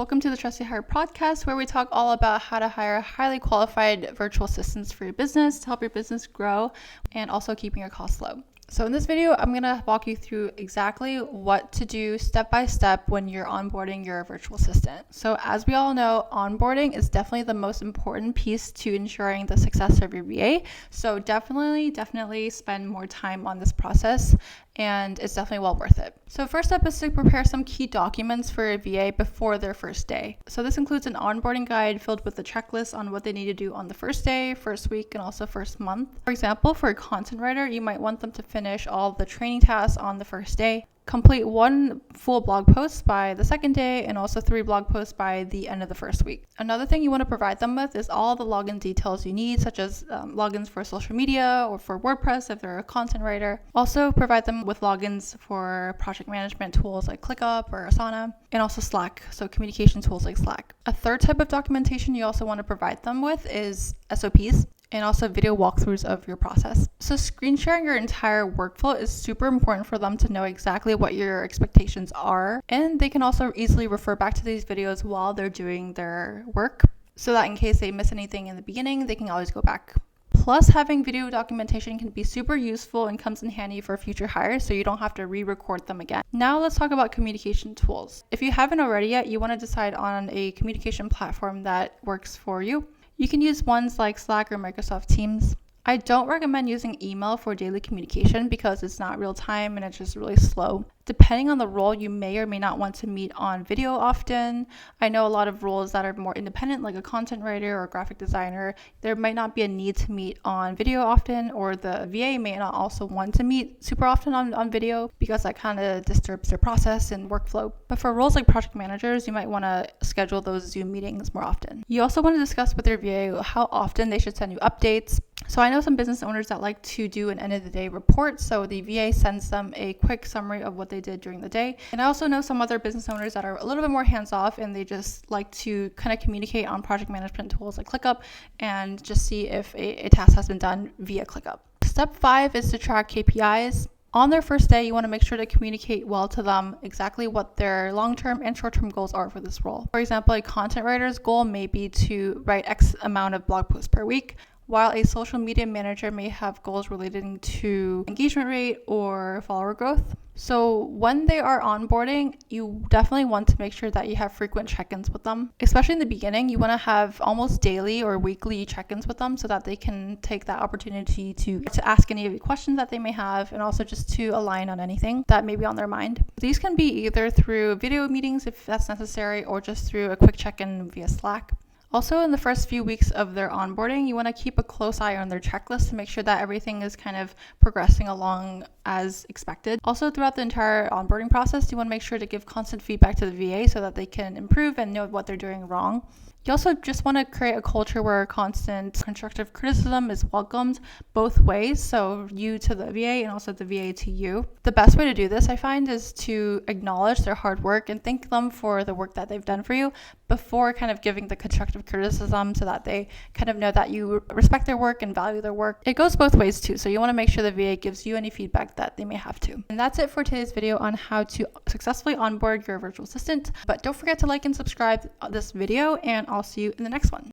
Welcome to the Trustyhire Podcast, where we talk all about how to hire highly qualified virtual assistants for your business to help your business grow and also keeping your costs low. So in this video, I'm going to walk you through exactly what to do step by step when you're onboarding your virtual assistant. So as we all know, onboarding is definitely the most important piece to ensuring the success of your VA. So definitely spend more time on this process, and it's definitely well worth it. So first step is to prepare some key documents for a VA before their first day. So this includes an onboarding guide filled with a checklist on what they need to do on the first day, first week, and also first month. For example, for a content writer, you might want them to finish all the training tasks on the first day, complete 1 full blog post by the second day, and also 3 blog posts by the end of the first week. Another thing you want to provide them with is all the login details you need, such as logins for social media or for WordPress if they're a content writer. Also provide them with logins for project management tools like ClickUp or Asana, and also Slack, so communication tools like Slack. A third type of documentation you also want to provide them with is SOPs, and also video walkthroughs of your process. So screen sharing your entire workflow is super important for them to know exactly what your expectations are. And they can also easily refer back to these videos while they're doing their work, so that in case they miss anything in the beginning, they can always go back. Plus, having video documentation can be super useful and comes in handy for future hires, so you don't have to re-record them again. Now let's talk about communication tools. If you haven't already yet, you want to decide on a communication platform that works for you. You can use ones like Slack or Microsoft Teams. I don't recommend using email for daily communication because it's not real time and it's just really slow. Depending on the role, you may or may not want to meet on video often. I know a lot of roles that are more independent, like a content writer or a graphic designer, there might not be a need to meet on video often, or the VA may not also want to meet super often on video because that kind of disturbs their process and workflow. But for roles like project managers, you might want to schedule those Zoom meetings more often. You also want to discuss with your VA how often they should send you updates. So I know some business owners that like to do an end of the day report, so the VA sends them a quick summary of what they did during the day. And I also know some other business owners that are a little bit more hands-off and they just like to kind of communicate on project management tools like ClickUp and just see if a task has been done via ClickUp. Step 5 is to track KPIs. On their first day, you want to make sure to communicate well to them exactly what their long-term and short-term goals are for this role. For example, a content writer's goal may be to write X amount of blog posts per week, while a social media manager may have goals relating to engagement rate or follower growth. So when they are onboarding, you definitely want to make sure that you have frequent check-ins with them. Especially in the beginning, you want to have almost daily or weekly check-ins with them so that they can take that opportunity to ask any of the questions that they may have, and also just to align on anything that may be on their mind. These can be either through video meetings if that's necessary, or just through a quick check-in via Slack. Also, in the first few weeks of their onboarding, you want to keep a close eye on their checklist to make sure that everything is kind of progressing along as expected. Also, throughout the entire onboarding process, you want to make sure to give constant feedback to the VA so that they can improve and know what they're doing wrong. You also just want to create a culture where constant constructive criticism is welcomed both ways, so you to the VA and also the VA to you. The best way to do this, I find, is to acknowledge their hard work and thank them for the work that they've done for you before kind of giving the constructive criticism, so that they kind of know that you respect their work and value their work. It goes both ways too, so you want to make sure the VA gives you any feedback that they may have to. And that's it for today's video on how to successfully onboard your virtual assistant. But don't forget to like and subscribe this video, and I'll see you in the next one.